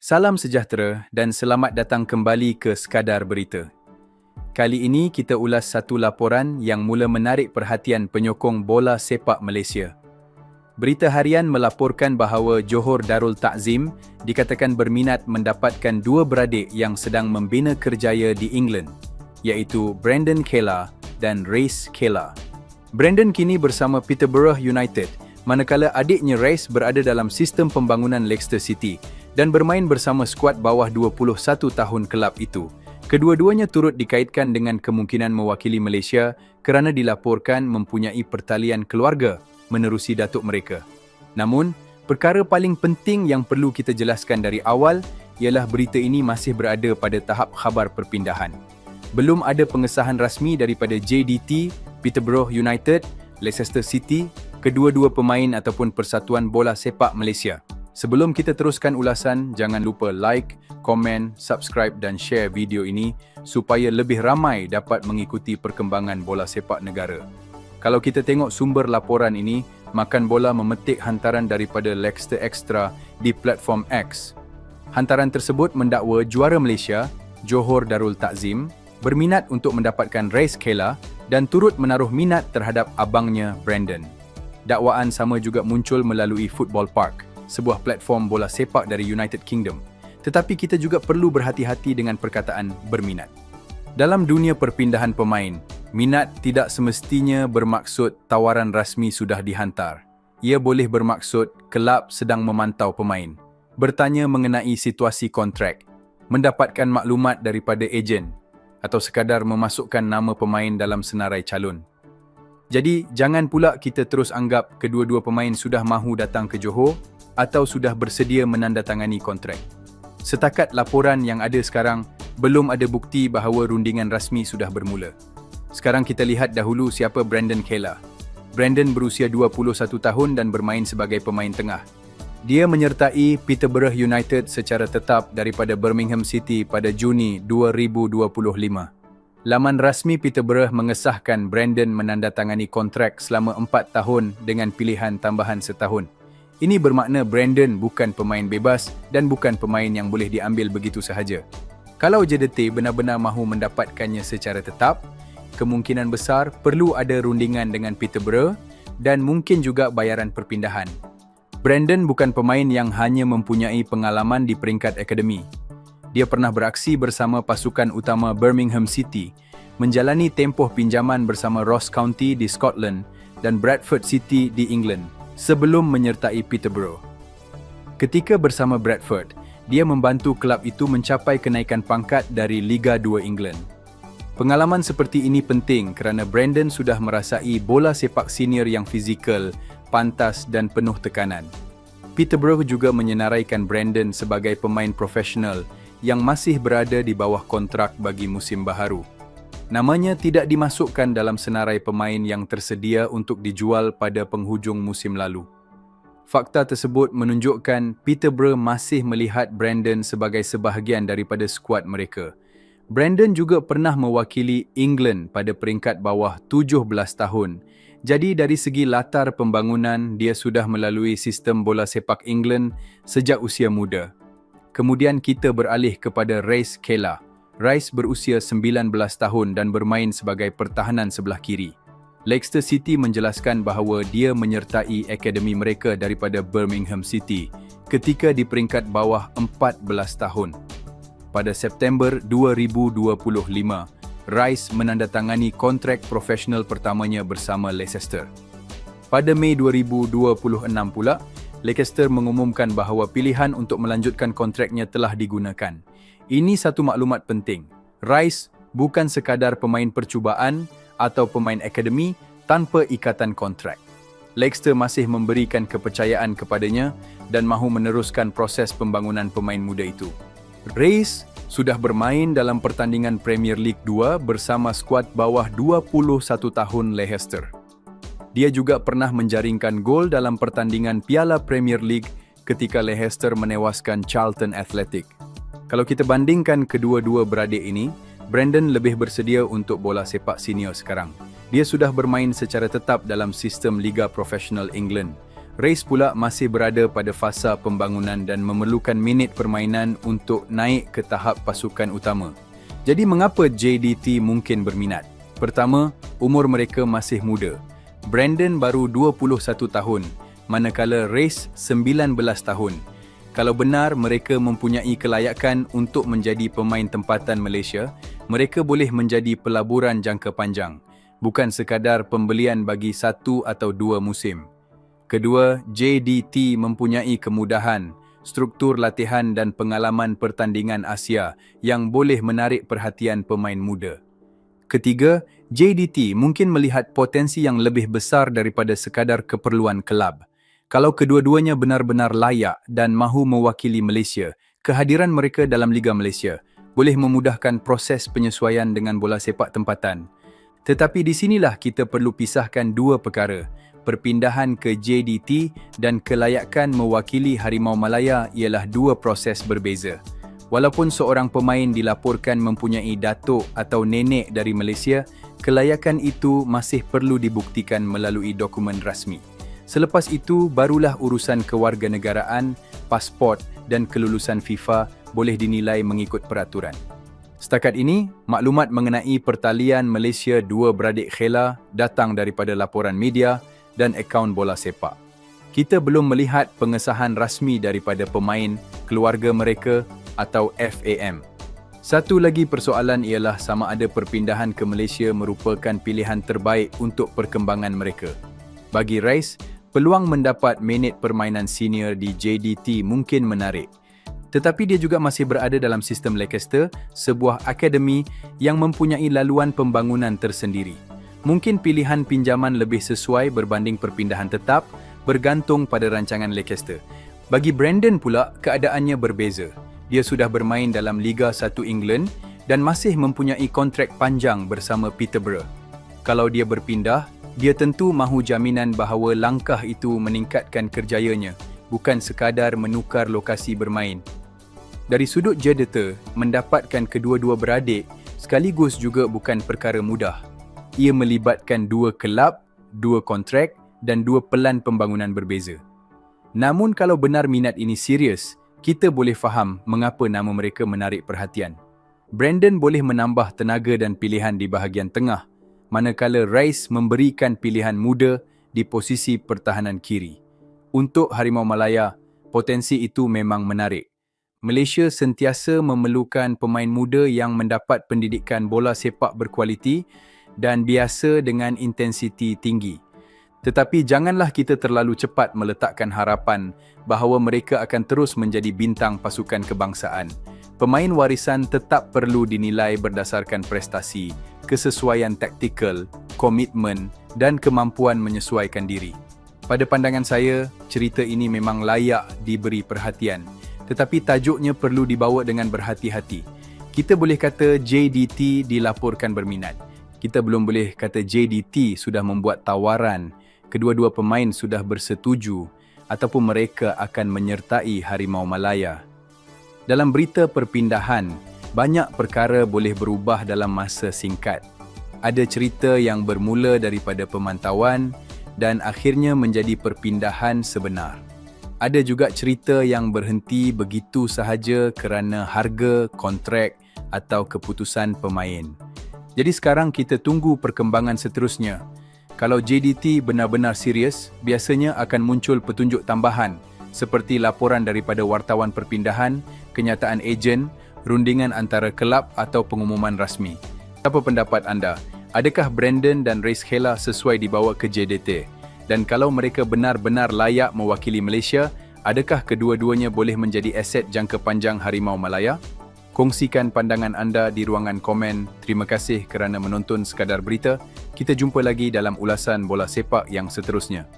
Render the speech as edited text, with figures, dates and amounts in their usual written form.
Salam sejahtera dan selamat datang kembali ke Sekadar Berita. Kali ini kita ulas satu laporan yang mula menarik perhatian penyokong bola sepak Malaysia. Berita harian melaporkan bahawa Johor Darul Ta'zim dikatakan berminat mendapatkan dua beradik yang sedang membina kerjaya di England, iaitu Brandon Kela dan Race Kela. Brandon kini bersama Peterborough United, manakala adiknya Race berada dalam sistem pembangunan Leicester City dan bermain bersama skuad bawah 21 tahun kelab itu. Kedua-duanya turut dikaitkan dengan kemungkinan mewakili Malaysia kerana dilaporkan mempunyai pertalian keluarga menerusi datuk mereka. Namun, perkara paling penting yang perlu kita jelaskan dari awal ialah berita ini masih berada pada tahap khabar perpindahan. Belum ada pengesahan rasmi daripada JDT, Peterborough United, Leicester City, kedua-dua pemain ataupun Persatuan Bola Sepak Malaysia. Sebelum kita teruskan ulasan, jangan lupa like, komen, subscribe dan share video ini supaya lebih ramai dapat mengikuti perkembangan bola sepak negara. Kalau kita tengok sumber laporan ini, Makan Bola memetik hantaran daripada Leicester Extra di platform X. Hantaran tersebut mendakwa juara Malaysia, Johor Darul Ta'zim, berminat untuk mendapatkan Race Kela dan turut menaruh minat terhadap abangnya Brandon. Dakwaan sama juga muncul melalui Football Park, sebuah platform bola sepak dari United Kingdom. Tetapi kita juga perlu berhati-hati dengan perkataan berminat. Dalam dunia perpindahan pemain, minat tidak semestinya bermaksud tawaran rasmi sudah dihantar. Ia boleh bermaksud kelab sedang memantau pemain, bertanya mengenai situasi kontrak, mendapatkan maklumat daripada ejen atau sekadar memasukkan nama pemain dalam senarai calon. Jadi, jangan pula kita terus anggap kedua-dua pemain sudah mahu datang ke Johor atau sudah bersedia menandatangani kontrak. Setakat laporan yang ada sekarang, belum ada bukti bahawa rundingan rasmi sudah bermula. Sekarang kita lihat dahulu siapa Brandon Kela. Brandon berusia 21 tahun dan bermain sebagai pemain tengah. Dia menyertai Peterborough United secara tetap daripada Birmingham City pada Juni 2025. Laman rasmi Peterborough mengesahkan Brandon menandatangani kontrak selama 4 tahun dengan pilihan tambahan setahun. Ini bermakna Brandon bukan pemain bebas dan bukan pemain yang boleh diambil begitu sahaja. Kalau JDT benar-benar mahu mendapatkannya secara tetap, kemungkinan besar perlu ada rundingan dengan Peterborough dan mungkin juga bayaran perpindahan. Brandon bukan pemain yang hanya mempunyai pengalaman di peringkat akademi. Dia pernah beraksi bersama pasukan utama Birmingham City, menjalani tempoh pinjaman bersama Ross County di Scotland dan Bradford City di England sebelum menyertai Peterborough. Ketika bersama Bradford, dia membantu kelab itu mencapai kenaikan pangkat dari Liga 2 England. Pengalaman seperti ini penting kerana Brandon sudah merasai bola sepak senior yang fizikal, pantas dan penuh tekanan. Peterborough juga menyenaraikan Brandon sebagai pemain profesional yang masih berada di bawah kontrak bagi musim baharu. Namanya tidak dimasukkan dalam senarai pemain yang tersedia untuk dijual pada penghujung musim lalu. Fakta tersebut menunjukkan Peterborough masih melihat Brandon sebagai sebahagian daripada skuad mereka. Brandon juga pernah mewakili England pada peringkat bawah 17 tahun. Jadi dari segi latar pembangunan, dia sudah melalui sistem bola sepak England sejak usia muda. Kemudian kita beralih kepada Race Kela. Race berusia 19 tahun dan bermain sebagai pertahanan sebelah kiri. Leicester City menjelaskan bahawa dia menyertai akademi mereka daripada Birmingham City ketika di peringkat bawah 14 tahun. Pada September 2025, Rice menandatangani kontrak profesional pertamanya bersama Leicester. Pada Mei 2026 pula, Leicester mengumumkan bahawa pilihan untuk melanjutkan kontraknya telah digunakan. Ini satu maklumat penting. Rice bukan sekadar pemain percubaan atau pemain akademi tanpa ikatan kontrak. Leicester masih memberikan kepercayaan kepadanya dan mahu meneruskan proses pembangunan pemain muda itu. Rice sudah bermain dalam pertandingan Premier League 2 bersama skuad bawah 21 tahun Leicester. Dia juga pernah menjaringkan gol dalam pertandingan Piala Premier League ketika Leicester menewaskan Charlton Athletic. Kalau kita bandingkan kedua-dua beradik ini, Brandon lebih bersedia untuk bola sepak senior sekarang. Dia sudah bermain secara tetap dalam sistem Liga Profesional England. Race pula masih berada pada fasa pembangunan dan memerlukan minit permainan untuk naik ke tahap pasukan utama. Jadi mengapa JDT mungkin berminat? Pertama, umur mereka masih muda. Brandon baru 21 tahun, manakala Race 19 tahun. Kalau benar mereka mempunyai kelayakan untuk menjadi pemain tempatan Malaysia, mereka boleh menjadi pelaburan jangka panjang, bukan sekadar pembelian bagi 1 atau 2 musim. Kedua, JDT mempunyai kemudahan, struktur latihan dan pengalaman pertandingan Asia yang boleh menarik perhatian pemain muda. Ketiga, JDT mungkin melihat potensi yang lebih besar daripada sekadar keperluan kelab. Kalau kedua-duanya benar-benar layak dan mahu mewakili Malaysia, kehadiran mereka dalam Liga Malaysia boleh memudahkan proses penyesuaian dengan bola sepak tempatan. Tetapi di sinilah kita perlu pisahkan dua perkara. Perpindahan ke JDT dan kelayakan mewakili Harimau Malaya ialah dua proses berbeza. Walaupun seorang pemain dilaporkan mempunyai datuk atau nenek dari Malaysia, kelayakan itu masih perlu dibuktikan melalui dokumen rasmi. Selepas itu, barulah urusan kewarganegaraan, pasport dan kelulusan FIFA boleh dinilai mengikut peraturan. Setakat ini, maklumat mengenai pertalian Malaysia dua beradik Khela datang daripada laporan media dan akaun bola sepak. Kita belum melihat pengesahan rasmi daripada pemain, keluarga mereka atau FAM. Satu lagi persoalan ialah sama ada perpindahan ke Malaysia merupakan pilihan terbaik untuk perkembangan mereka. Bagi Race, peluang mendapat minit permainan senior di JDT mungkin menarik. Tetapi dia juga masih berada dalam sistem Leicester, sebuah akademi yang mempunyai laluan pembangunan tersendiri. Mungkin pilihan pinjaman lebih sesuai berbanding perpindahan tetap, bergantung pada rancangan Leicester. Bagi Brandon pula, keadaannya berbeza. Dia sudah bermain dalam Liga 1 England dan masih mempunyai kontrak panjang bersama Peterborough. Kalau dia berpindah, dia tentu mahu jaminan bahawa langkah itu meningkatkan kerjayanya, bukan sekadar menukar lokasi bermain. Dari sudut JDT, mendapatkan kedua-dua beradik sekaligus juga bukan perkara mudah. Ia melibatkan dua kelab, dua kontrak dan dua pelan pembangunan berbeza. Namun kalau benar minat ini serius, kita boleh faham mengapa nama mereka menarik perhatian. Brandon boleh menambah tenaga dan pilihan di bahagian tengah, manakala Race memberikan pilihan muda di posisi pertahanan kiri. Untuk Harimau Malaya, potensi itu memang menarik. Malaysia sentiasa memerlukan pemain muda yang mendapat pendidikan bola sepak berkualiti dan biasa dengan intensiti tinggi. Tetapi janganlah kita terlalu cepat meletakkan harapan bahawa mereka akan terus menjadi bintang pasukan kebangsaan. Pemain warisan tetap perlu dinilai berdasarkan prestasi, kesesuaian taktikal, komitmen dan kemampuan menyesuaikan diri. Pada pandangan saya, cerita ini memang layak diberi perhatian, tetapi tajuknya perlu dibawa dengan berhati-hati. Kita boleh kata JDT dilaporkan berminat. Kita belum boleh kata JDT sudah membuat tawaran, kedua-dua pemain sudah bersetuju ataupun mereka akan menyertai Harimau Malaya. Dalam berita perpindahan, banyak perkara boleh berubah dalam masa singkat. Ada cerita yang bermula daripada pemantauan dan akhirnya menjadi perpindahan sebenar. Ada juga cerita yang berhenti begitu sahaja kerana harga, kontrak atau keputusan pemain. Jadi sekarang kita tunggu perkembangan seterusnya. Kalau JDT benar-benar serius, biasanya akan muncul petunjuk tambahan seperti laporan daripada wartawan perpindahan, kenyataan ejen, rundingan antara kelab atau pengumuman rasmi. Apa pendapat anda? Adakah Brandon dan Race Khela sesuai dibawa ke JDT? Dan kalau mereka benar-benar layak mewakili Malaysia, adakah kedua-duanya boleh menjadi aset jangka panjang Harimau Malaya? Kongsikan pandangan anda di ruangan komen. Terima kasih kerana menonton Sekadar Berita. Kita jumpa lagi dalam ulasan bola sepak yang seterusnya.